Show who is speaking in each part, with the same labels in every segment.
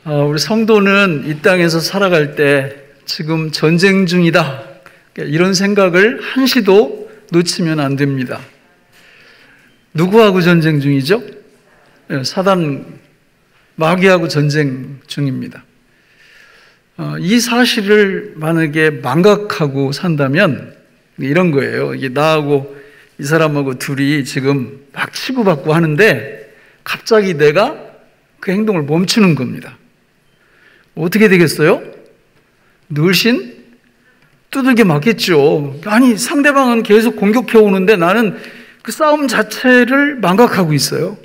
Speaker 1: 우리 성도는 이 땅에서 살아갈 때 지금 전쟁 중이다, 이런 생각을 한시도 놓치면 안 됩니다. 누구하고 전쟁 중이죠? 사단 마귀하고 전쟁 중입니다. 이 사실을 만약에 망각하고 산다면 이런 거예요. 이게 나하고 이 사람하고 둘이 지금 막 치고받고 하는데 갑자기 내가 그 행동을 멈추는 겁니다. 어떻게 되겠어요? 늘씬 두들겨 맞겠죠. 아니, 상대방은 계속 공격해 오는데 나는 그 싸움 자체를 망각하고 있어요.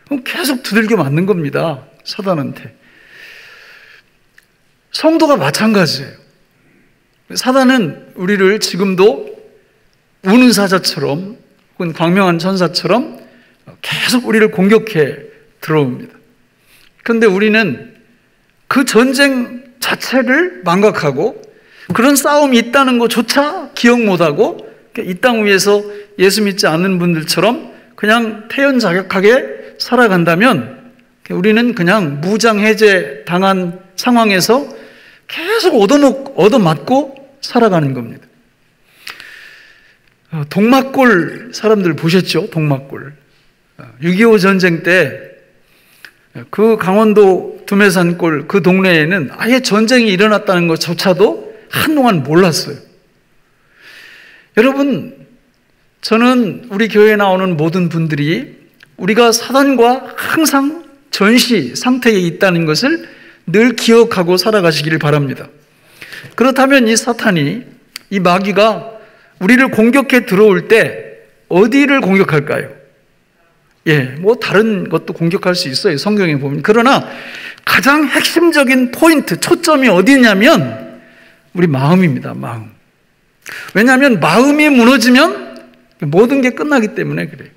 Speaker 1: 그럼 계속 두들겨 맞는 겁니다, 사단한테. 성도가 마찬가지예요. 사단은 우리를 지금도 우는 사자처럼 혹은 광명한 천사처럼 계속 우리를 공격해 들어옵니다. 그런데 우리는 그 전쟁 자체를 망각하고 그런 싸움이 있다는 것조차 기억 못하고 이 땅 위에서 예수 믿지 않는 분들처럼 그냥 태연자격하게 살아간다면 우리는 그냥 무장해제 당한 상황에서 계속 얻어맞고 살아가는 겁니다. 동막골 사람들 보셨죠? 동막골. 6.25 전쟁 때 그 강원도 두메산골 그 동네에는 아예 전쟁이 일어났다는 것조차도 한동안 몰랐어요. 여러분, 저는 우리 교회에 나오는 모든 분들이 우리가 사단과 항상 전시 상태에 있다는 것을 늘 기억하고 살아가시기를 바랍니다. 그렇다면 이 사탄이, 이 마귀가 우리를 공격해 들어올 때 어디를 공격할까요? 다른 것도 공격할 수 있어요, 성경에 보면. 그러나 가장 핵심적인 포인트, 초점이 어디냐면 우리 마음입니다, 마음. 왜냐하면 마음이 무너지면 모든 게 끝나기 때문에 그래요.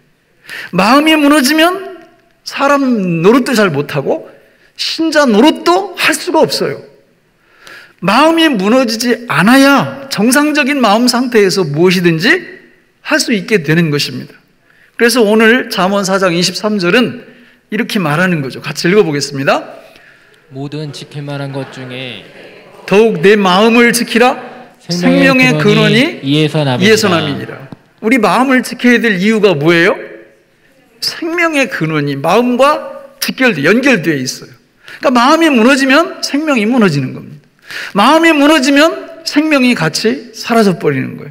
Speaker 1: 마음이 무너지면 사람 노릇도 잘 못하고 신자 노릇도 할 수가 없어요. 마음이 무너지지 않아야 정상적인 마음 상태에서 무엇이든지 할 수 있게 되는 것입니다. 그래서 오늘 잠언 4장 23절은 이렇게 말하는 거죠. 같이 읽어보겠습니다.
Speaker 2: 모든 지킬 만한 것 중에
Speaker 1: 더욱 내 마음을 지키라. 생명의 근원이 이에서 남이니라. 우리 마음을 지켜야 될 이유가 뭐예요? 생명의 근원이 마음과 연결되어 있어요. 그러니까 마음이 무너지면 생명이 무너지는 겁니다. 마음이 무너지면 생명이 같이 사라져버리는 거예요.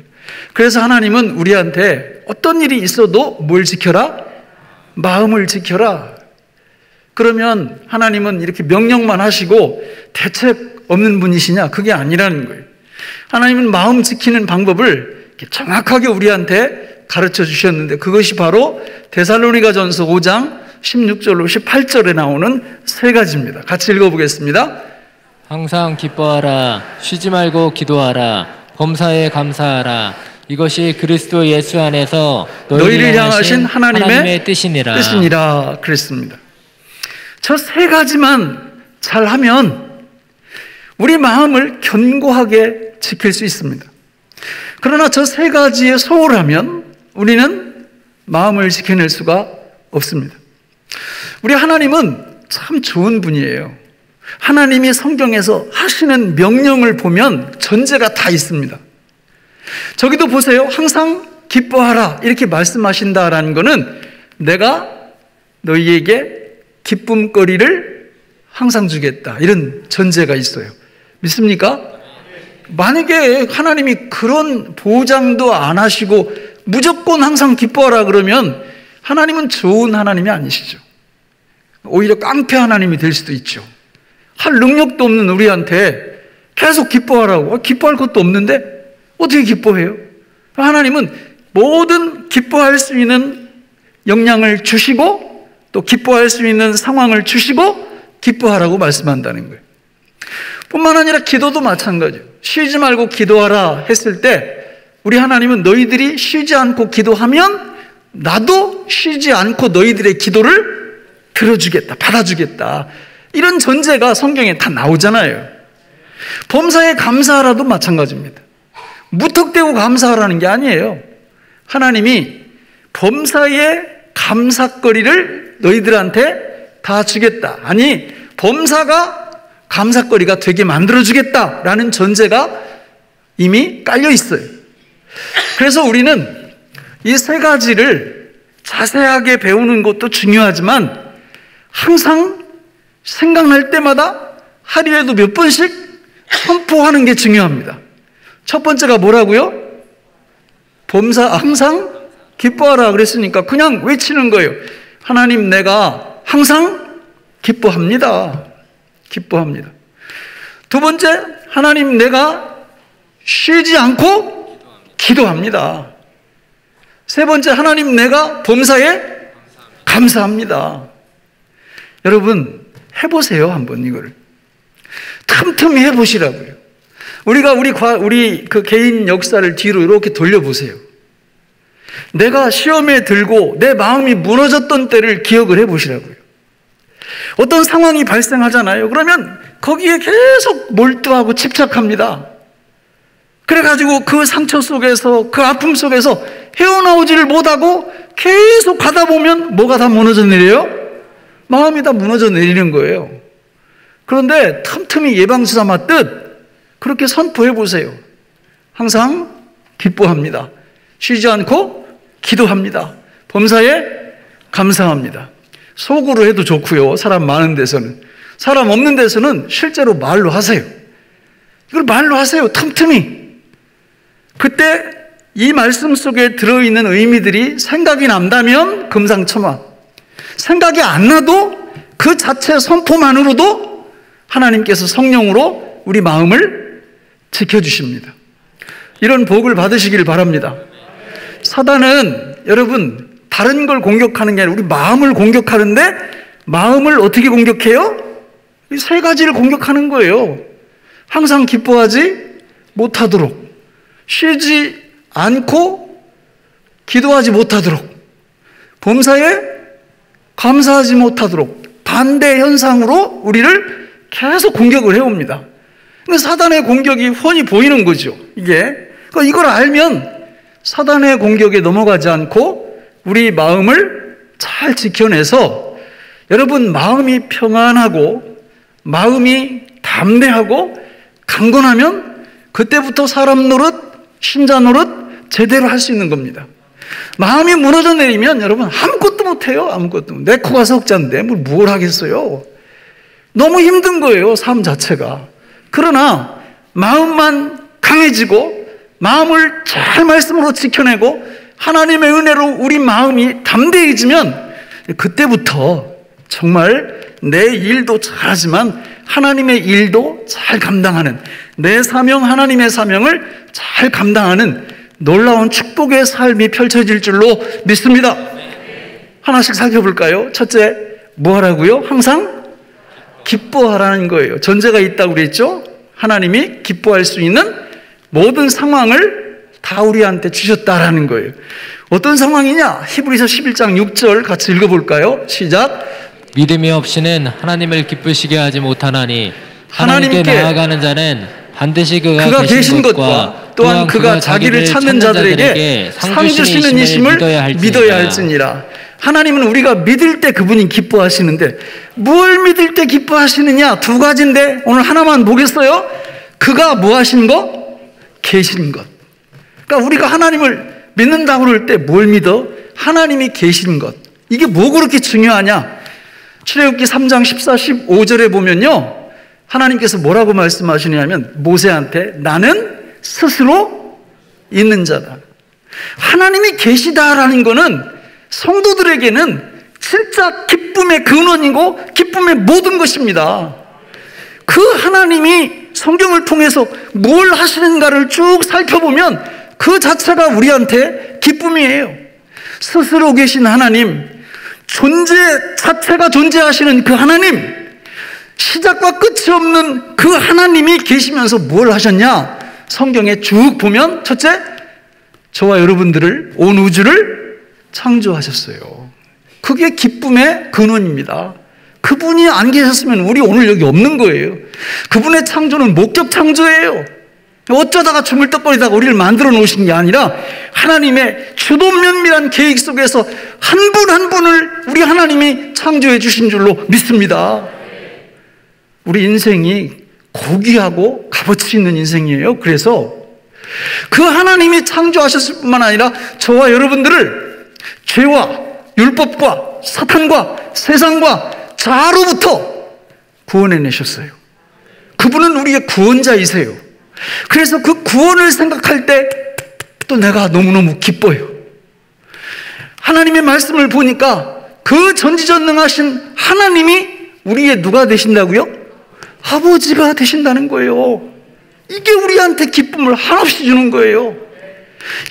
Speaker 1: 그래서 하나님은 우리한테 어떤 일이 있어도 뭘 지켜라? 마음을 지켜라. 그러면 하나님은 이렇게 명령만 하시고 대책 없는 분이시냐? 그게 아니라는 거예요. 하나님은 마음 지키는 방법을 정확하게 우리한테 가르쳐 주셨는데 그것이 바로 데살로니가전서 5장 16절로 18절에 나오는 세 가지입니다. 같이 읽어보겠습니다.
Speaker 2: 항상 기뻐하라. 쉬지 말고 기도하라. 범사에 감사하라. 이것이 그리스도 예수 안에서 너희를 향하신 하나님의 뜻이니라. 그랬습니다.
Speaker 1: 저 세 가지만 잘하면 우리 마음을 견고하게 지킬 수 있습니다. 그러나 저 세 가지에 소홀하면 우리는 마음을 지켜낼 수가 없습니다. 우리 하나님은 참 좋은 분이에요. 하나님이 성경에서 하시는 명령을 보면 전제가 다 있습니다. 저기도 보세요. 항상 기뻐하라 이렇게 말씀하신다라는 것은 내가 너희에게 기쁨거리를 항상 주겠다 이런 전제가 있어요. 믿습니까? 만약에 하나님이 그런 보장도 안 하시고 무조건 항상 기뻐하라 그러면 하나님은 좋은 하나님이 아니시죠. 오히려 깡패 하나님이 될 수도 있죠. 할 능력도 없는 우리한테 계속 기뻐하라고. 기뻐할 것도 없는데 어떻게 기뻐해요? 하나님은 모든 기뻐할 수 있는 역량을 주시고 또 기뻐할 수 있는 상황을 주시고 기뻐하라고 말씀한다는 거예요. 뿐만 아니라 기도도 마찬가지예요. 쉬지 말고 기도하라 했을 때 우리 하나님은 너희들이 쉬지 않고 기도하면 나도 쉬지 않고 너희들의 기도를 들어주겠다, 받아주겠다. 이런 전제가 성경에 다 나오잖아요. 범사에 감사하라도 마찬가지입니다. 무턱대고 감사하라는 게 아니에요. 하나님이 범사에 감사거리를 너희들한테 다 주겠다. 아니, 범사가 감사거리가 되게 만들어주겠다라는 전제가 이미 깔려 있어요. 그래서 우리는 이 세 가지를 자세하게 배우는 것도 중요하지만 항상 생각날 때마다 하루에도 몇 번씩 선포하는 게 중요합니다. 첫 번째가 뭐라고요? 항상 기뻐하라 그랬으니까 그냥 외치는 거예요. 하나님, 내가 항상 기뻐합니다. 기뻐합니다. 두 번째, 하나님, 내가 쉬지 않고 기도합니다. 세 번째, 하나님, 내가 범사에 감사합니다. 여러분, 해보세요. 한번 이거를 틈틈이 해보시라고요. 우리 그 개인 역사를 뒤로 이렇게 돌려보세요. 내가 시험에 들고 내 마음이 무너졌던 때를 기억을 해보시라고요. 어떤 상황이 발생하잖아요. 그러면 거기에 계속 몰두하고 집착합니다. 그래가지고 그 상처 속에서, 그 아픔 속에서 헤어나오지를 못하고 계속 가다 보면 뭐가 다 무너져 내려요? 마음이 다 무너져 내리는 거예요. 그런데 틈틈이 예방주 삼았듯 그렇게 선포해 보세요. 항상 기뻐합니다. 쉬지 않고 기도합니다. 범사에 감사합니다. 속으로 해도 좋고요. 사람 많은 데서는. 사람 없는 데서는 실제로 말로 하세요. 이걸 말로 하세요. 틈틈이. 그때 이 말씀 속에 들어있는 의미들이 생각이 난다면 금상첨화. 생각이 안 나도 그 자체 선포만으로도 하나님께서 성령으로 우리 마음을 지켜주십니다. 이런 복을 받으시길 바랍니다. 사단은 여러분 다른 걸 공격하는 게 아니라 우리 마음을 공격하는데, 마음을 어떻게 공격해요? 이 세 가지를 공격하는 거예요. 항상 기뻐하지 못하도록, 쉬지 않고 기도하지 못하도록, 범사에 감사하지 못하도록, 반대 현상으로 우리를 계속 공격을 해옵니다. 그러니까 사단의 공격이 훤히 보이는 거죠. 그러니까 이걸 알면 사단의 공격에 넘어가지 않고 우리 마음을 잘 지켜내서, 여러분 마음이 평안하고 마음이 담대하고 강건하면 그때부터 사람 노릇, 신자 노릇 제대로 할 수 있는 겁니다. 마음이 무너져 내리면 여러분 아무것도 못해요. 아무것도. 내 코가 석자인데 뭘 하겠어요. 너무 힘든 거예요, 삶 자체가. 그러나 마음만 강해지고 마음을 잘 말씀으로 지켜내고 하나님의 은혜로 우리 마음이 담대해지면 그때부터 정말 내 일도 잘하지만 하나님의 일도 잘 감당하는, 내 사명, 하나님의 사명을 잘 감당하는 놀라운 축복의 삶이 펼쳐질 줄로 믿습니다. 하나씩 살펴볼까요? 첫째, 뭐 하라고요? 항상 기뻐하라는 거예요. 전제가 있다고 그랬죠? 하나님이 기뻐할 수 있는 모든 상황을 다 우리한테 주셨다라는 거예요. 어떤 상황이냐? 히브리서 11장 6절 같이 읽어볼까요? 시작.
Speaker 2: 믿음이 없이는 하나님을 기쁘시게 하지 못하나니 하나님께 나아가는 자는 반드시 그가 계신 것과
Speaker 1: 또한 그가 자기를 찾는 자들에게 상 주시는 이심을 믿어야 할지니라. 하나님은 우리가 믿을 때 그분이 기뻐하시는데, 뭘 믿을 때 기뻐하시느냐? 두 가지인데 오늘 하나만 보겠어요? 그가 뭐 하시는 거? 계신 것. 그러니까 우리가 하나님을 믿는다고 그럴 때 뭘 믿어? 하나님이 계신 것. 이게 뭐 그렇게 중요하냐? 출애굽기 3장 14, 15절에 보면요, 하나님께서 뭐라고 말씀하시냐면 모세한테 나는 스스로 있는 자다. 하나님이 계시다라는 거는 성도들에게는 진짜 기쁨의 근원이고 기쁨의 모든 것입니다. 그 하나님이 성경을 통해서 뭘 하시는가를 쭉 살펴보면 그 자체가 우리한테 기쁨이에요. 스스로 계신 하나님, 존재 자체가 존재하시는 그 하나님, 시작과 끝이 없는 그 하나님이 계시면서 뭘 하셨냐? 성경에 쭉 보면 첫째, 저와 여러분들을, 온 우주를 창조하셨어요. 그게 기쁨의 근원입니다. 그분이 안 계셨으면 우리 오늘 여기 없는 거예요. 그분의 창조는 목적 창조예요. 어쩌다가 주물떡거리다가 우리를 만들어 놓으신 게 아니라 하나님의 주도 면밀한 계획 속에서 한 분 한 분을 우리 하나님이 창조해 주신 줄로 믿습니다. 우리 인생이 고귀하고 값어치 있는 인생이에요. 그래서 그 하나님이 창조하셨을 뿐만 아니라 저와 여러분들을 죄와 율법과 사탄과 세상과 자아로부터 구원해내셨어요. 그분은 우리의 구원자이세요. 그래서 그 구원을 생각할 때 또 내가 너무너무 기뻐요. 하나님의 말씀을 보니까 그 전지전능하신 하나님이 우리의 누가 되신다고요? 아버지가 되신다는 거예요. 이게 우리한테 기쁨을 한없이 주는 거예요.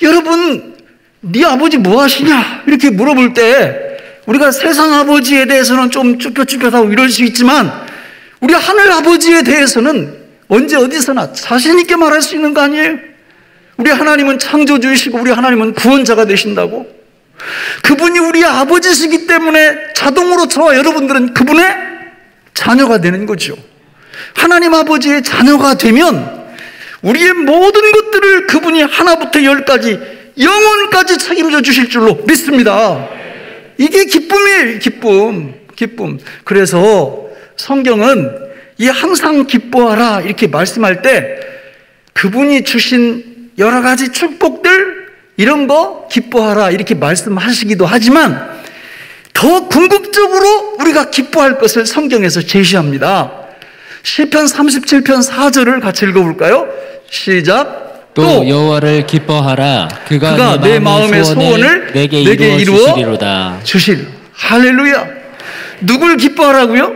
Speaker 1: 여러분, 네 아버지 뭐 하시냐? 이렇게 물어볼 때 우리가 세상 아버지에 대해서는 좀 쭈뼛쭈뼛하고 이럴 수 있지만 우리 하늘 아버지에 대해서는 언제 어디서나 자신 있게 말할 수 있는 거 아니에요? 우리 하나님은 창조주이시고 우리 하나님은 구원자가 되신다고. 그분이 우리 아버지시기 때문에 자동으로 저와 여러분들은 그분의 자녀가 되는 거죠. 하나님 아버지의 자녀가 되면 우리의 모든 것들을 그분이 하나부터 열까지 영원까지 책임져 주실 줄로 믿습니다. 이게 기쁨이에요. 기쁨. 그래서 성경은 이 항상 기뻐하라 이렇게 말씀할 때 그분이 주신 여러 가지 축복들 이런 거 기뻐하라 이렇게 말씀하시기도 하지만 더 궁극적으로 우리가 기뻐할 것을 성경에서 제시합니다. 시편 37편 4절을 같이 읽어볼까요? 시작.
Speaker 2: 또 여호와를 기뻐하라. 그가
Speaker 1: 내 마음의 소원을 내게 이루어 주시리로다. 할렐루야. 누굴 기뻐하라고요?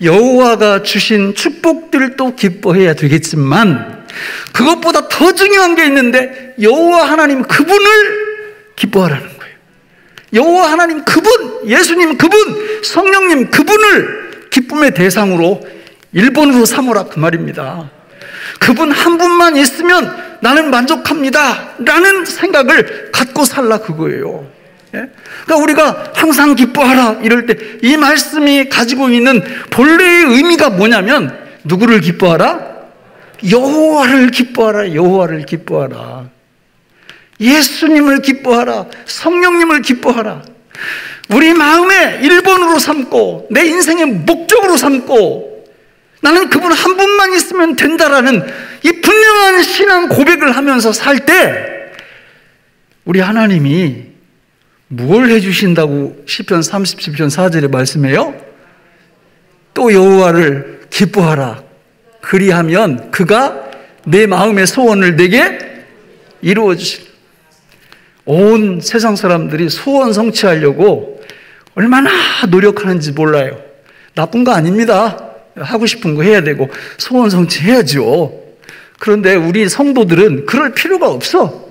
Speaker 1: 여호와가 주신 축복들도 기뻐해야 되겠지만 그것보다 더 중요한 게 있는데 여호와 하나님 그분을 기뻐하라는 거예요. 여호와 하나님 그분, 예수님 그분, 성령님 그분을 기쁨의 대상으로 1번으로 삼으라 그 말입니다. 그분 한 분만 있으면 나는 만족합니다 라는 생각을 갖고 살라 그거예요. 그러니까 우리가 항상 기뻐하라 이럴 때 이 말씀이 가지고 있는 본래의 의미가 뭐냐면 누구를 기뻐하라? 여호와를 기뻐하라. 여호와를 기뻐하라. 예수님을 기뻐하라. 성령님을 기뻐하라. 우리 마음에 1번으로 삼고 내 인생의 목적으로 삼고 나는 그분 한 분만 있으면 된다라는 이 분명한 신앙 고백을 하면서 살 때 우리 하나님이 뭘 해주신다고 시편 37편 4절에 말씀해요? 또 여호와를 기뻐하라. 그리하면 그가 내 마음의 소원을 내게 이루어 주시리라. 온 세상 사람들이 소원 성취하려고 얼마나 노력하는지 몰라요. 나쁜 거 아닙니다. 하고 싶은 거 해야 되고 소원 성취해야죠. 그런데 우리 성도들은 그럴 필요가 없어.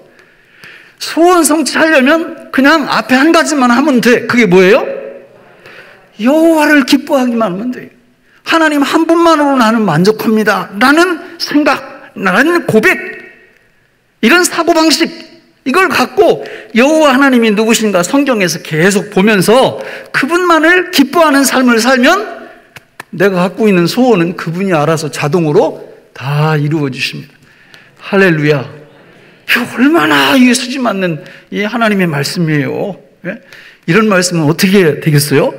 Speaker 1: 소원 성취하려면 그냥 앞에 한 가지만 하면 돼. 그게 뭐예요? 여호와를 기뻐하기만 하면 돼요. 하나님 한 분만으로 나는 만족합니다 라는 생각, 라는 고백, 이런 사고방식, 이걸 갖고 여호와 하나님이 누구신가 성경에서 계속 보면서 그분만을 기뻐하는 삶을 살면 내가 갖고 있는 소원은 그분이 알아서 자동으로 다 이루어 주십니다. 할렐루야. 이거 얼마나 이게 수지 맞는 이 하나님의 말씀이에요. 예? 이런 말씀은 어떻게 되겠어요?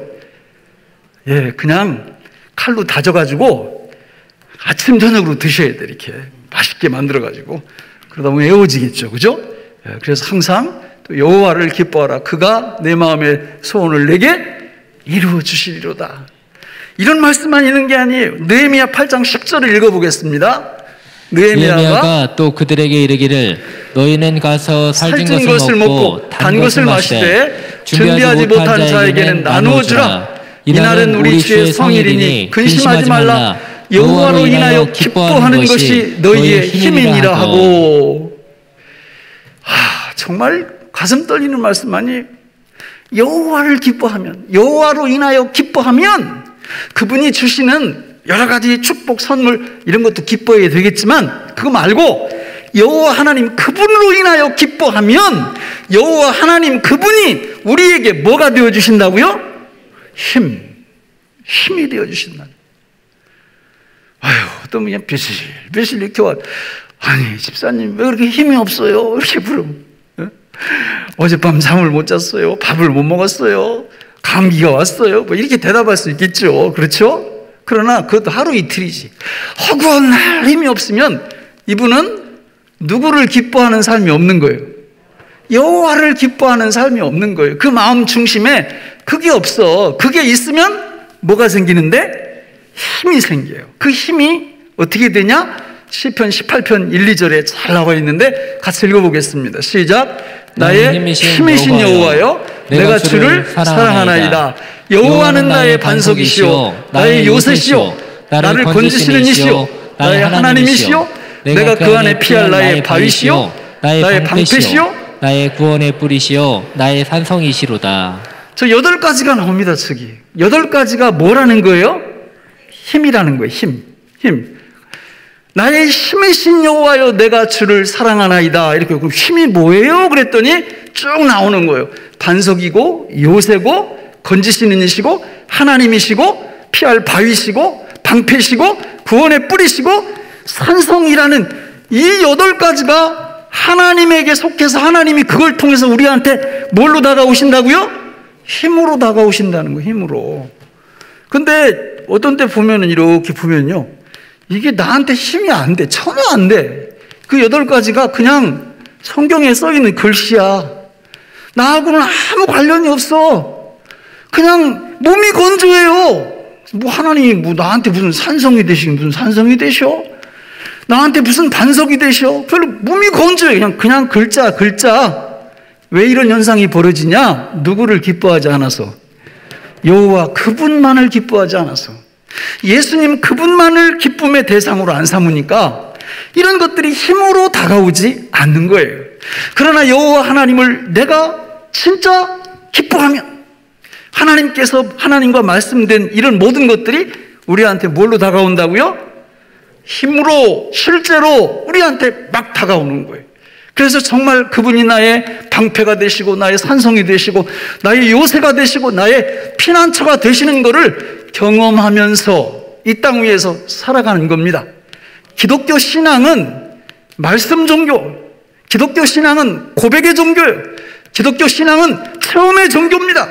Speaker 1: 예, 그냥 칼로 다져가지고 아침 저녁으로 드셔야 돼. 이렇게 맛있게 만들어가지고 그러다 보면 애워지겠죠, 그죠? 예, 그래서 항상 또 여호와를 기뻐하라. 그가 내 마음의 소원을 내게 이루어 주시리로다. 이런 말씀만 있는 게 아니에요. 느헤미야 8장 10절을 읽어보겠습니다. 느헤미야가
Speaker 2: 또 그들에게 이르기를 너희는 가서 살찐 것을 먹고 단 것을 마시되 준비하지 못한 자에게는 나누어 주라. 이날은 우리 주의 성일이니 근심하지 말라. 여호와로 인하여 기뻐하는 것이 너희의 힘이니라 하고.
Speaker 1: 정말 가슴 떨리는 말씀 아니에요? 여호와를 기뻐하면, 여호와로 인하여 기뻐하면 그분이 주시는 여러 가지 축복, 선물 이런 것도 기뻐해야 되겠지만 그거 말고 여호와 하나님 그분으로 인하여 기뻐하면 여호와 하나님 그분이 우리에게 뭐가 되어주신다고요? 힘이 되어주신다. 아유, 또 그냥 배실 이렇게 와. 아니, 집사님 왜 그렇게 힘이 없어요? 이렇게 부르면 어젯밤 잠을 못 잤어요. 밥을 못 먹었어요. 감기가 왔어요. 뭐 이렇게 대답할 수 있겠죠. 그렇죠? 그러나 그것도 하루 이틀이지. 허구한 날 힘이 없으면 이분은 누구를 기뻐하는 삶이 없는 거예요. 여호와를 기뻐하는 삶이 없는 거예요. 그 마음 중심에 그게 없어. 그게 있으면 뭐가 생기는데? 힘이 생겨요. 그 힘이 어떻게 되냐? 시편 18편 1, 2절에 잘 나와 있는데 같이 읽어보겠습니다. 시작. 나의 힘이신 여호와여, 내가 주를 사랑하나이다. 여호와는 나의 반석이시오, 나의 요새시오, 나를 건지시는 이시오, 나의 하나님이시오, 내가 그 안에 피할 나의 바위시오, 나의 방패시오,
Speaker 2: 나의 구원의 뿌리시오, 나의 산성이시로다.
Speaker 1: 저 8가지가 나옵니다. 저기 8가지가 뭐라는 거예요? 힘이라는 거예요. 힘. 나의 힘이신 여호와여, 내가 주를 사랑하나이다. 이렇게. 그럼 힘이 뭐예요? 그랬더니 쭉 나오는 거예요. 반석이고 요새고 건지시는 이시고 하나님이시고 피할 바위시고 방패시고 구원의 뿌리시고 산성이라는 이 8가지가 하나님에게 속해서 하나님이 그걸 통해서 우리한테 뭘로 다가오신다고요? 힘으로 다가오신다는 거예요. 힘으로. 근데 어떤 때 보면은 이렇게 보면요, 이게 나한테 힘이 안 돼. 전혀 안 돼. 그 8가지가 그냥 성경에 써 있는 글씨야. 나하고는 아무 관련이 없어. 그냥 몸이 건조해요. 뭐 하나님이 뭐 나한테 무슨 산성이 되시긴 무슨 산성이 되셔? 나한테 무슨 반석이 되셔? 별로 몸이 건조해. 그냥 글자. 왜 이런 현상이 벌어지냐? 누구를 기뻐하지 않아서. 여호와 그분만을 기뻐하지 않아서. 예수님 그분만을 기쁨의 대상으로 안 삼으니까 이런 것들이 힘으로 다가오지 않는 거예요. 그러나 여호와 하나님을 내가 진짜 기뻐하면 하나님께서 하나님과 말씀된 이런 모든 것들이 우리한테 뭘로 다가온다고요? 힘으로 실제로 우리한테 막 다가오는 거예요. 그래서 정말 그분이 나의 방패가 되시고 나의 산성이 되시고 나의 요새가 되시고 나의 피난처가 되시는 것을 경험하면서 이 땅 위에서 살아가는 겁니다. 기독교 신앙은 말씀 종교, 기독교 신앙은 고백의 종교예요. 기독교 신앙은 체험의 종교입니다.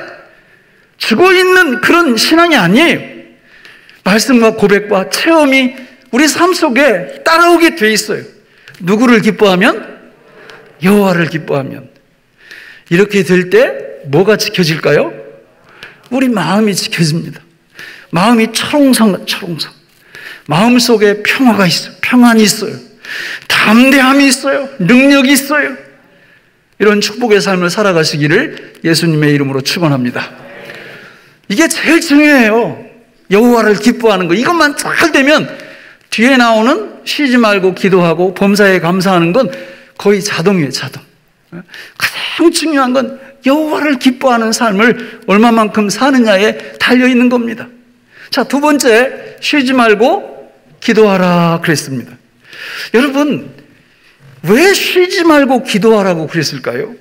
Speaker 1: 죽어있는 그런 신앙이 아니에요. 말씀과 고백과 체험이 우리 삶 속에 따라오게 돼 있어요. 누구를 기뻐하면? 여호와를 기뻐하면. 이렇게 될 때 뭐가 지켜질까요? 우리 마음이 지켜집니다. 마음이 철옹성. 마음속에 평화가 있어요. 평안이 있어요. 담대함이 있어요. 능력이 있어요. 이런 축복의 삶을 살아가시기를 예수님의 이름으로 축원합니다. 이게 제일 중요해요. 여호와를 기뻐하는 거. 이것만 잘 되면 뒤에 나오는 쉬지 말고 기도하고 범사에 감사하는 건 거의 자동이에요. 자동. 가장 중요한 건 여호와를 기뻐하는 삶을 얼마만큼 사느냐에 달려있는 겁니다. 자, 2번째, 쉬지 말고 기도하라 그랬습니다. 여러분, 왜 쉬지 말고 기도하라고 그랬을까요?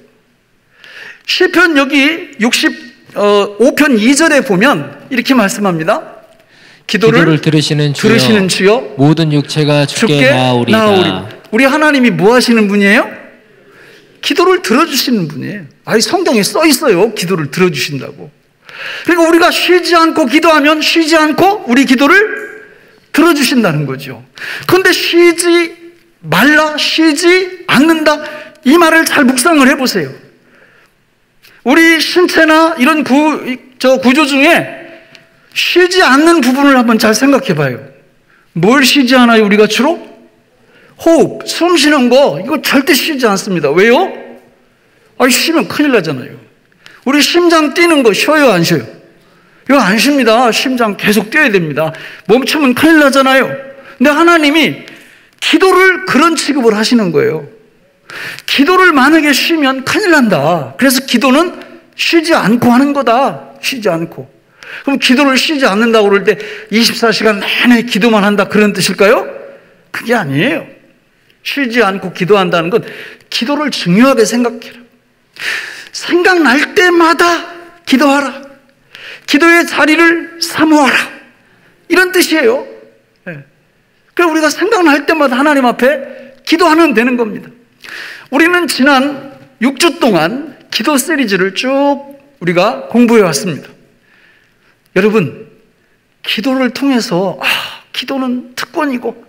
Speaker 1: 시편 여기 65편 2절에 보면 이렇게 말씀합니다. 기도를 들으시는 주여
Speaker 2: 모든 육체가 주께 나아오리다.
Speaker 1: 우리 하나님이 뭐 하시는 분이에요? 기도를 들어주시는 분이에요. 아니, 성경에 써 있어요. 기도를 들어주신다고. 그러니까 우리가 쉬지 않고 기도하면 쉬지 않고 우리 기도를 들어주신다는 거죠. 그런데 쉬지 말라, 쉬지 않는다, 이 말을 잘 묵상을 해보세요. 우리 신체나 이런 구조 중에 쉬지 않는 부분을 한번 잘 생각해 봐요. 뭘 쉬지 않아요, 우리가 주로? 호흡, 숨 쉬는 거, 이거 절대 쉬지 않습니다. 왜요? 쉬면 큰일 나잖아요. 우리 심장 뛰는 거 쉬어요, 안 쉬어요? 이거 안 쉽니다. 심장 계속 뛰어야 됩니다. 멈추면 큰일 나잖아요. 근데 하나님이 기도를 그런 취급을 하시는 거예요. 기도를 만약에 쉬면 큰일 난다. 그래서 기도는 쉬지 않고 하는 거다. 쉬지 않고. 그럼 기도를 쉬지 않는다고 그럴 때 24시간 내내 기도만 한다, 그런 뜻일까요? 그게 아니에요. 쉬지 않고 기도한다는 건 기도를 중요하게 생각해라. 생각날 때마다 기도하라. 기도의 자리를 사모하라. 이런 뜻이에요. 그래서 우리가 생각날 때마다 하나님 앞에 기도하면 되는 겁니다. 우리는 지난 6주 동안 기도 시리즈를 쭉 우리가 공부해 왔습니다. 여러분, 기도를 통해서 기도는 특권이고,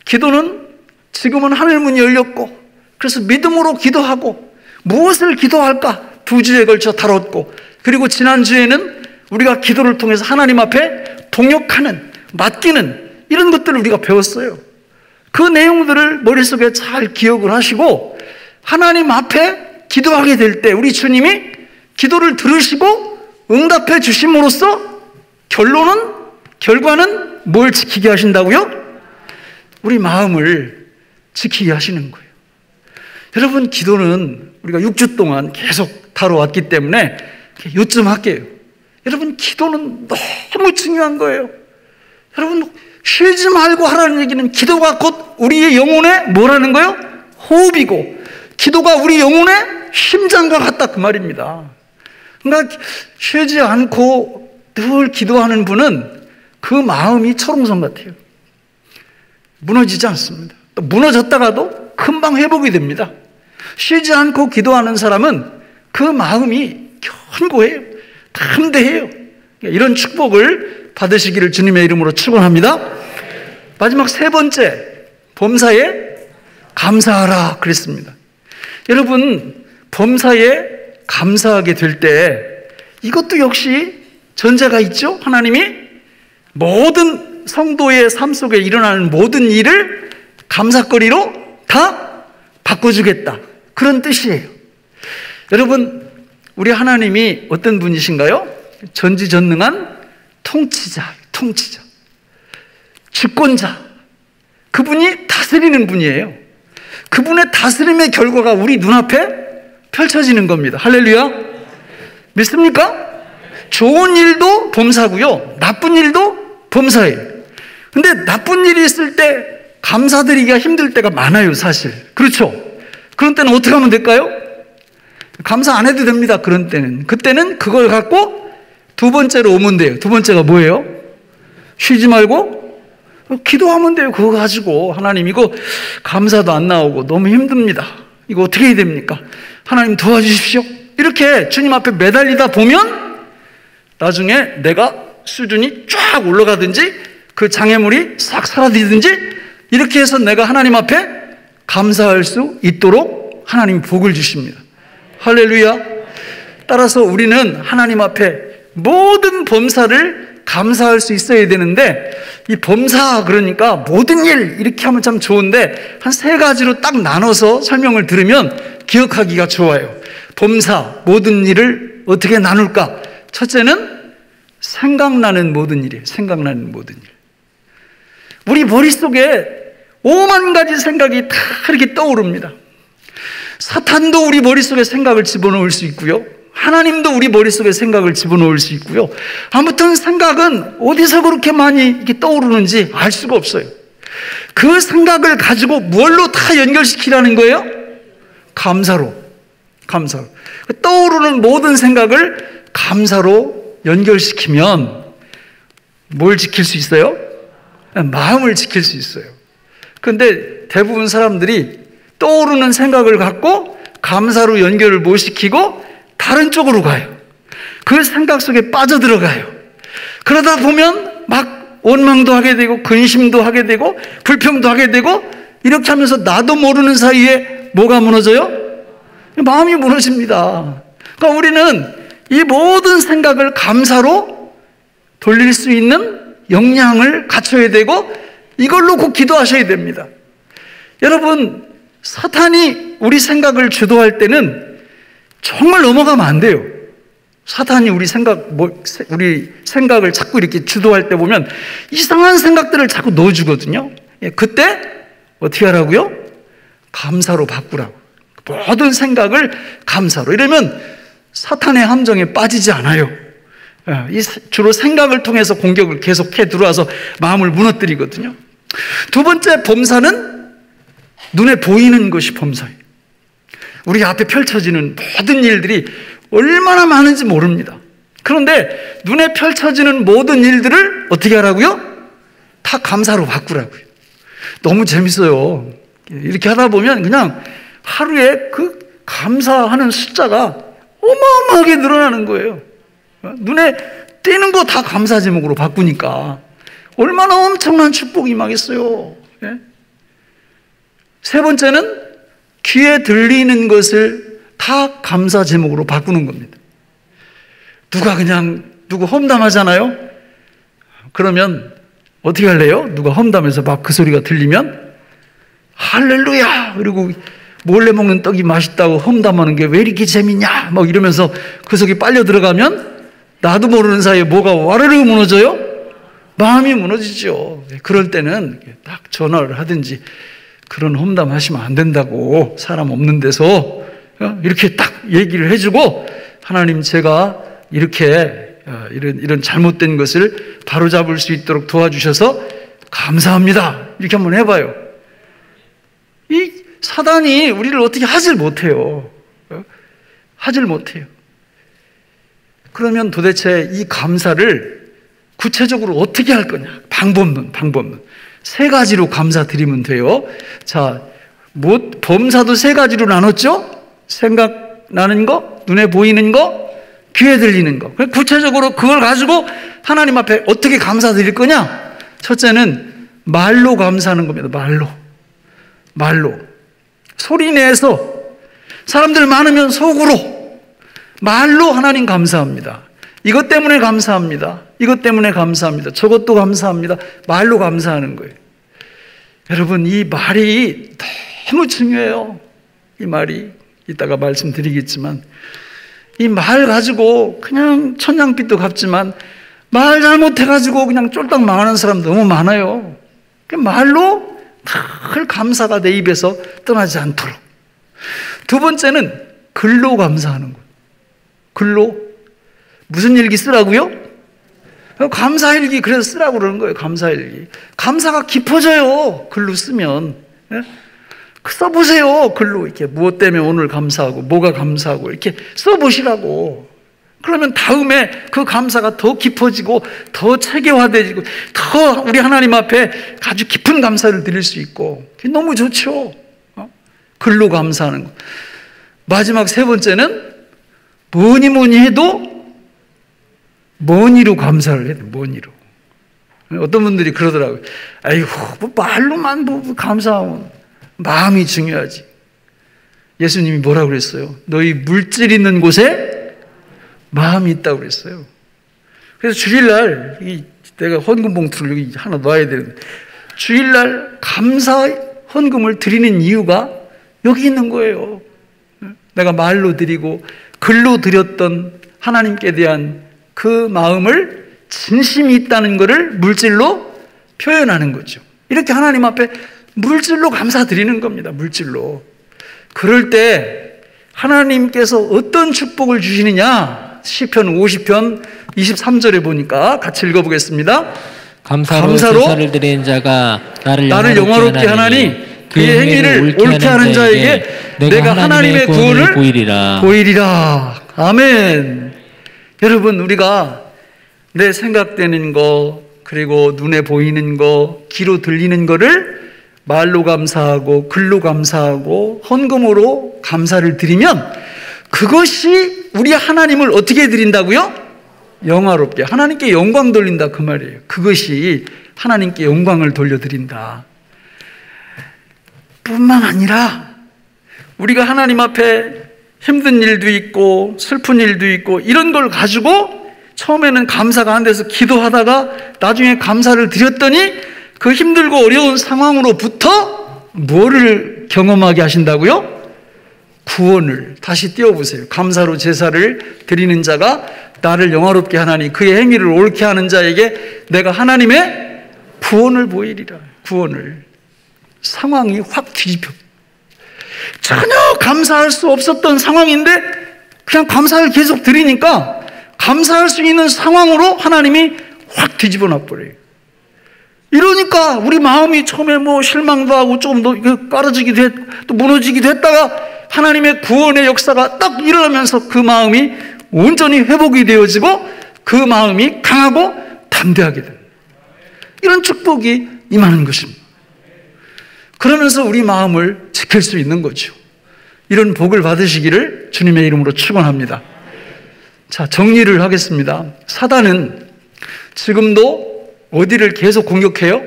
Speaker 1: 기도는 지금은 하늘문이 열렸고, 그래서 믿음으로 기도하고, 무엇을 기도할까? 2주에 걸쳐 다뤘고, 그리고 지난주에는 우리가 기도를 통해서 하나님 앞에 동역하는, 맡기는 이런 것들을 우리가 배웠어요. 그 내용들을 머릿속에 잘 기억을 하시고, 하나님 앞에 기도하게 될 때 우리 주님이 기도를 들으시고 응답해 주심으로써 결과는 뭘 지키게 하신다고요? 우리 마음을 지키게 하시는 거예요. 여러분, 기도는 우리가 6주 동안 계속 다뤄왔기 때문에 요점 할게요. 여러분, 기도는 너무 중요한 거예요. 여러분, 쉬지 말고 하라는 얘기는 기도가 곧 우리의 영혼에 뭐라는 거예요? 호흡이고, 기도가 우리 영혼의 심장과 같다, 그 말입니다. 그러니까 쉬지 않고 늘 기도하는 분은 그 마음이 철옹성 같아요. 무너지지 않습니다. 또 무너졌다가도 금방 회복이 됩니다. 쉬지 않고 기도하는 사람은 그 마음이 견고해요. 담대해요. 이런 축복을 받으시기를 주님의 이름으로 축원합니다. 마지막 3번째, 범사에 감사하라 그랬습니다. 여러분, 범사에 감사하게 될 때 이것도 역시 전제가 있죠. 하나님이 모든 성도의 삶 속에 일어나는 모든 일을 감사거리로 다 바꿔주겠다, 그런 뜻이에요. 여러분, 우리 하나님이 어떤 분이신가요? 전지전능한 통치자, 주권자, 그분이 다스리는 분이에요. 그분의 다스림의 결과가 우리 눈앞에 펼쳐지는 겁니다. 할렐루야. 믿습니까? 좋은 일도 범사고요, 나쁜 일도 범사예요. 근데 나쁜 일이 있을 때 감사드리기가 힘들 때가 많아요, 사실. 그렇죠? 그런 때는 어떻게 하면 될까요? 감사 안 해도 됩니다. 그런 때는. 그때는 그걸 갖고 2번째로 오면 돼요. 2번째가 뭐예요? 쉬지 말고 기도하면 돼요. 그거 가지고. 하나님, 이거 감사도 안 나오고 너무 힘듭니다. 이거 어떻게 해야 됩니까? 하나님 도와주십시오. 이렇게 주님 앞에 매달리다 보면 나중에 내가 수준이 쫙 올라가든지 그 장애물이 싹 사라지든지 이렇게 해서 내가 하나님 앞에 감사할 수 있도록 하나님이 복을 주십니다. 할렐루야. 따라서 우리는 하나님 앞에 모든 범사를 감사할 수 있어야 되는데, 이 범사 그러니까 모든 일 이렇게 하면 참 좋은데 한 3가지로 딱 나눠서 설명을 들으면 기억하기가 좋아요. 범사, 모든 일을 어떻게 나눌까? 첫째는 생각나는 모든 일이에요. 생각나는 모든 일. 우리 머릿속에 5만 가지 생각이 다 이렇게 떠오릅니다. 사탄도 우리 머릿속에 생각을 집어넣을 수 있고요, 하나님도 우리 머릿속에 생각을 집어넣을 수 있고요. 아무튼 생각은 어디서 그렇게 많이 이렇게 떠오르는지 알 수가 없어요. 그 생각을 가지고 뭘로 다 연결시키라는 거예요? 감사로. 떠오르는 모든 생각을 감사로 연결시키면 뭘 지킬 수 있어요? 마음을 지킬 수 있어요. 그런데 대부분 사람들이 떠오르는 생각을 갖고 감사로 연결을 못 시키고 다른 쪽으로 가요. 그 생각 속에 빠져들어가요. 그러다 보면 막 원망도 하게 되고 근심도 하게 되고 불평도 하게 되고 이렇게 하면서 나도 모르는 사이에 뭐가 무너져요? 마음이 무너집니다. 그러니까 우리는 이 모든 생각을 감사로 돌릴 수 있는 역량을 갖춰야 되고 이걸로 꼭 기도하셔야 됩니다. 여러분, 사탄이 우리 생각을 주도할 때는 정말 넘어가면 안 돼요. 사탄이 우리 생각을 자꾸 이렇게 주도할 때 보면 이상한 생각들을 자꾸 넣어주거든요. 그때 어떻게 하라고요? 감사로 바꾸라고. 모든 생각을 감사로. 이러면 사탄의 함정에 빠지지 않아요. 주로 생각을 통해서 공격을 계속해 들어와서 마음을 무너뜨리거든요. 2번째 범사는 눈에 보이는 것이 범사예요. 우리 앞에 펼쳐지는 모든 일들이 얼마나 많은지 모릅니다. 그런데 눈에 펼쳐지는 모든 일들을 어떻게 하라고요? 다 감사로 바꾸라고요. 너무 재밌어요. 이렇게 하다 보면 그냥 하루에 그 감사하는 숫자가 어마어마하게 늘어나는 거예요. 눈에 뛰는 거 다 감사 제목으로 바꾸니까 얼마나 엄청난 축복이 임하겠어요. 예? 세 번째는 귀에 들리는 것을 다 감사 제목으로 바꾸는 겁니다. 누구 험담하잖아요? 그러면 어떻게 할래요? 누가 험담해서 막 그 소리가 들리면 할렐루야! 그리고 몰래 먹는 떡이 맛있다고 험담하는 게 왜 이렇게 재밌냐? 막 이러면서 그 속에 빨려 들어가면 나도 모르는 사이에 뭐가 와르르 무너져요? 마음이 무너지죠. 그럴 때는 딱 전화를 하든지 그런 험담 하시면 안 된다고 사람 없는 데서 이렇게 딱 얘기를 해주고 하나님 제가 이렇게 이런 잘못된 것을 바로잡을 수 있도록 도와주셔서 감사합니다. 이렇게 한번 해봐요. 이 사단이 우리를 어떻게 하질 못해요. 하질 못해요. 그러면 도대체 이 감사를 구체적으로 어떻게 할 거냐? 방법론. 세 가지로 감사드리면 돼요. 자, 범사도 세 가지로 나눴죠? 생각나는 거, 눈에 보이는 거, 귀에 들리는 거. 구체적으로 그걸 가지고 하나님 앞에 어떻게 감사드릴 거냐? 첫째는 말로 감사하는 겁니다. 말로. 소리 내서 사람들 많으면 속으로 말로 하나님 감사합니다. 이것 때문에 감사합니다. 이것 때문에 감사합니다. 저것도 감사합니다. 말로 감사하는 거예요. 여러분, 이 말이 너무 중요해요. 이 말이 이따가 말씀드리겠지만 이 말 가지고 그냥 천냥빚도 갚지만 말 잘못해가지고 그냥 쫄딱 망하는 사람 너무 많아요. 말로 늘 감사가 내 입에서 떠나지 않도록. 두 번째는 글로 감사하는 거예요. 글로. 무슨 일기 쓰라고요? 감사일기 그래서 쓰라고 그러는 거예요. 감사일기. 감사가 깊어져요. 글로 쓰면. 써보세요. 글로 이렇게 무엇 때문에 오늘 감사하고 뭐가 감사하고 이렇게 써보시라고. 그러면 다음에 그 감사가 더 깊어지고 더 체계화되고 더 우리 하나님 앞에 아주 깊은 감사를 드릴 수 있고 그게 너무 좋죠. 글로 감사하는 거. 마지막 세 번째는 뭐니 해도 머니로 감사를 해야 돼요. 머니로. 어떤 분들이 그러더라고요. 아이고 뭐 말로만 뭐 감사하면 마음이 중요하지. 예수님이 뭐라고 그랬어요? 너희 물질 있는 곳에 마음이 있다고 그랬어요. 그래서 주일날 내가 헌금 봉투를 여기 하나 놔야 되는데 주일날 감사 헌금을 드리는 이유가 여기 있는 거예요. 내가 말로 드리고 글로 드렸던 하나님께 대한 그 마음을 진심이 있다는 것을 물질로 표현하는 거죠. 이렇게 하나님 앞에 물질로 감사드리는 겁니다. 물질로. 그럴 때 하나님께서 어떤 축복을 주시느냐? 시편 50편 23절에 보니까 같이 읽어보겠습니다.
Speaker 2: 감사로 제사를 드리는 자가 나를
Speaker 1: 영화롭게 하나니 그의 행위를 옳게 하는 자에게 내가 하나님의 구원을 보이리라. 아멘. 여러분, 우리가 내 생각되는 거 그리고 눈에 보이는 거 귀로 들리는 거를 말로 감사하고 글로 감사하고 헌금으로 감사를 드리면 그것이 우리 하나님을 어떻게 드린다고요? 영화롭게. 하나님께 영광 돌린다 그 말이에요. 그것이 하나님께 영광을 돌려드린다. 뿐만 아니라 우리가 하나님 앞에 힘든 일도 있고 슬픈 일도 있고 이런 걸 가지고 처음에는 감사가 안 돼서 기도하다가 나중에 감사를 드렸더니 그 힘들고 어려운 상황으로부터 뭐를 경험하게 하신다고요? 구원을. 다시 띄워보세요. 감사로 제사를 드리는 자가 나를 영화롭게 하나니 그의 행위를 옳게 하는 자에게 내가 하나님의 구원을 보이리라. 구원을. 상황이 확 뒤집혀. 전혀 감사할 수 없었던 상황인데 그냥 감사를 계속 드리니까 감사할 수 있는 상황으로 하나님이 확 뒤집어 놔버려요. 이러니까 우리 마음이 처음에 뭐 실망도 하고 조금 더 깔아지기도 했, 또 무너지기도 했다가 하나님의 구원의 역사가 딱 일어나면서 그 마음이 온전히 회복이 되어지고 그 마음이 강하고 담대하게 됩니다. 이런 축복이 임하는 것입니다. 그러면서 우리 마음을 지킬 수 있는 거죠. 이런 복을 받으시기를 주님의 이름으로 축원합니다. 자, 정리를 하겠습니다. 사단은 지금도 어디를 계속 공격해요?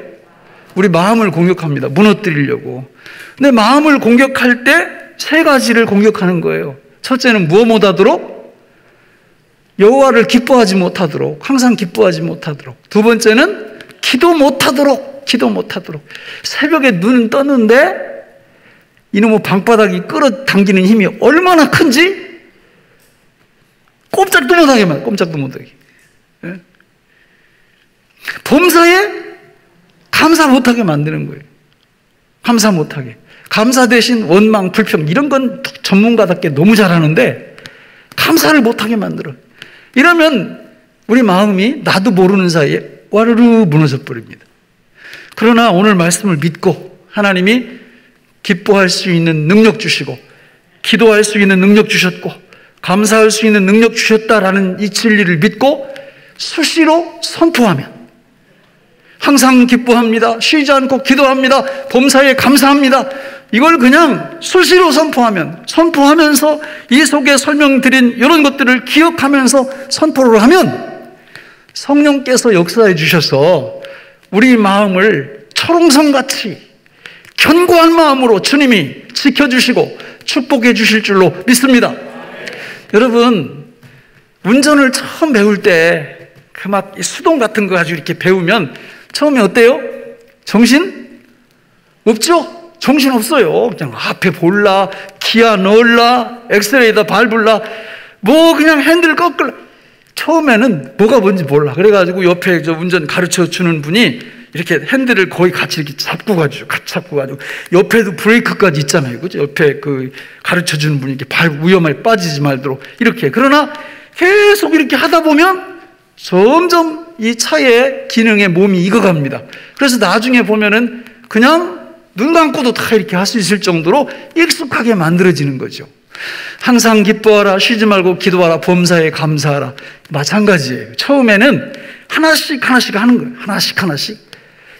Speaker 1: 우리 마음을 공격합니다. 무너뜨리려고. 근데 마음을 공격할 때 세 가지를 공격하는 거예요. 첫째는 무엇 못하도록? 여호와를 기뻐하지 못하도록, 항상 기뻐하지 못하도록. 두 번째는 기도 못하도록, 기도 못하도록. 새벽에 눈은 떴는데 이놈의 방바닥이 끌어당기는 힘이 얼마나 큰지 꼼짝도 못하게 만들어요. 꼼짝도 못하게. 예? 범사에 감사 못하게 만드는 거예요. 감사 못하게. 감사 대신 원망, 불평 이런 건 전문가답게 너무 잘하는데 감사를 못하게 만들어요. 이러면 우리 마음이 나도 모르는 사이에 와르르 무너져 버립니다. 그러나 오늘 말씀을 믿고 하나님이 기뻐할 수 있는 능력 주시고 기도할 수 있는 능력 주셨고 감사할 수 있는 능력 주셨다라는 이 진리를 믿고 수시로 선포하면 항상 기뻐합니다. 쉬지 않고 기도합니다. 범사에 감사합니다. 이걸 그냥 수시로 선포하면서 이 속에 설명드린 이런 것들을 기억하면서 선포를 하면 성령께서 역사해 주셔서 우리 마음을 철옹성같이 견고한 마음으로 주님이 지켜주시고 축복해 주실 줄로 믿습니다. 여러분, 운전을 처음 배울 때 그 막 수동 같은 거 가지고 이렇게 배우면 처음에 어때요? 정신 없죠? 정신 없어요. 그냥 앞에 볼라, 기아 넣을라, 엑스레이에다 밟을라, 뭐 그냥 핸들 꺾을라. 처음에는 뭐가 뭔지 몰라. 그래가지고 옆에 저 운전 가르쳐 주는 분이 이렇게 핸들을 거의 같이 이렇게 같이 잡고 가지고 옆에도 브레이크까지 있잖아요. 그죠? 옆에 그 가르쳐 주는 분이 이렇게 위험하게 빠지지 말도록 이렇게. 그러나 계속 이렇게 하다 보면 점점 이 차의 기능에 몸이 익어갑니다. 그래서 나중에 보면은 그냥 눈 감고도 다 이렇게 할 수 있을 정도로 익숙하게 만들어지는 거죠. 항상 기뻐하라, 쉬지 말고 기도하라, 범사에 감사하라. 마찬가지예요. 처음에는 하나씩 하는 거예요. 하나씩.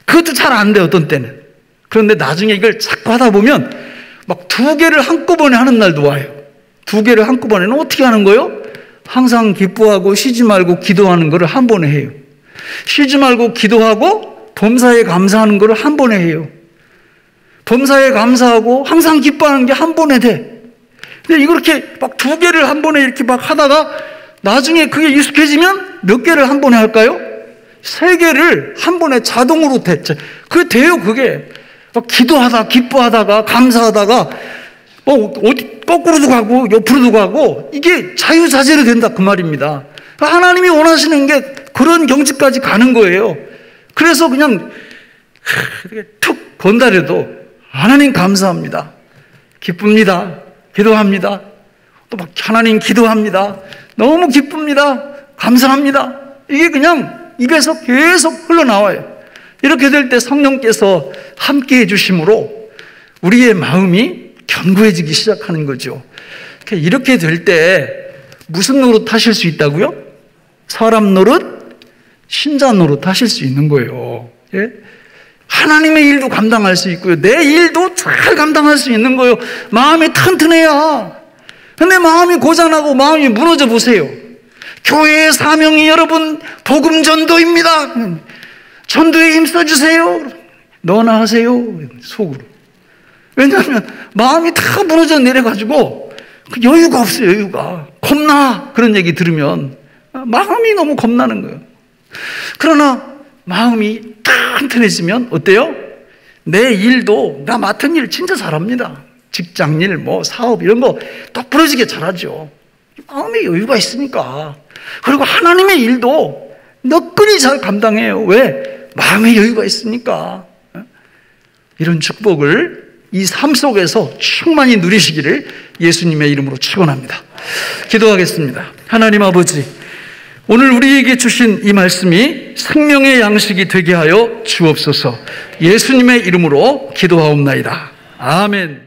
Speaker 1: 그것도 잘 안 돼요, 어떤 때는. 그런데 나중에 이걸 자꾸 하다 보면 막 2개를 한꺼번에 하는 날도 와요. 2개를 한꺼번에는 어떻게 하는 거예요? 항상 기뻐하고 쉬지 말고 기도하는 거를 한 번에 해요. 쉬지 말고 기도하고 범사에 감사하는 거를 한 번에 해요. 범사에 감사하고 항상 기뻐하는 게 한 번에 돼. 근데 이렇게 막 2개를 한 번에 이렇게 막 하다가 나중에 그게 익숙해지면 몇 개를 한 번에 할까요? 3개를 한 번에 자동으로 됐죠. 그게 돼요, 그게. 막 기도하다, 기뻐하다가, 감사하다가, 어디 거꾸로도 가고, 옆으로도 가고, 이게 자유자재로 된다, 그 말입니다. 하나님이 원하시는 게 그런 경지까지 가는 거예요. 그래서 그냥 툭 건달해도 하나님 감사합니다. 기쁩니다. 기도합니다. 또 막 하나님 기도합니다. 너무 기쁩니다. 감사합니다. 이게 그냥 입에서 계속 흘러나와요. 이렇게 될 때 성령께서 함께 해주심으로 우리의 마음이 견고해지기 시작하는 거죠. 이렇게 될 때 무슨 노릇 하실 수 있다고요? 사람 노릇, 신자 노릇 하실 수 있는 거예요. 예? 하나님의 일도 감당할 수 있고요. 내 일도 잘 감당할 수 있는 거예요. 마음이 튼튼해야. 근데 마음이 고장나고 마음이 무너져 보세요. 교회의 사명이 여러분 복음 전도입니다. 전도에 힘써주세요. 너나 하세요. 속으로. 왜냐하면 마음이 다 무너져 내려가지고 여유가 없어요. 여유가. 겁나. 그런 얘기 들으면 마음이 너무 겁나는 거예요. 그러나 마음이 튼튼해지면 어때요? 내 일도 나 맡은 일 진짜 잘합니다. 직장일, 사업 이런 거 똑부러지게 잘하죠. 마음에 여유가 있으니까. 그리고 하나님의 일도 너끈히 잘 감당해요. 왜? 마음에 여유가 있으니까. 이런 축복을 이 삶 속에서 충만히 누리시기를 예수님의 이름으로 축원합니다. 기도하겠습니다. 하나님 아버지, 오늘 우리에게 주신 이 말씀이 생명의 양식이 되게 하여 주옵소서. 예수님의 이름으로 기도하옵나이다. 아멘.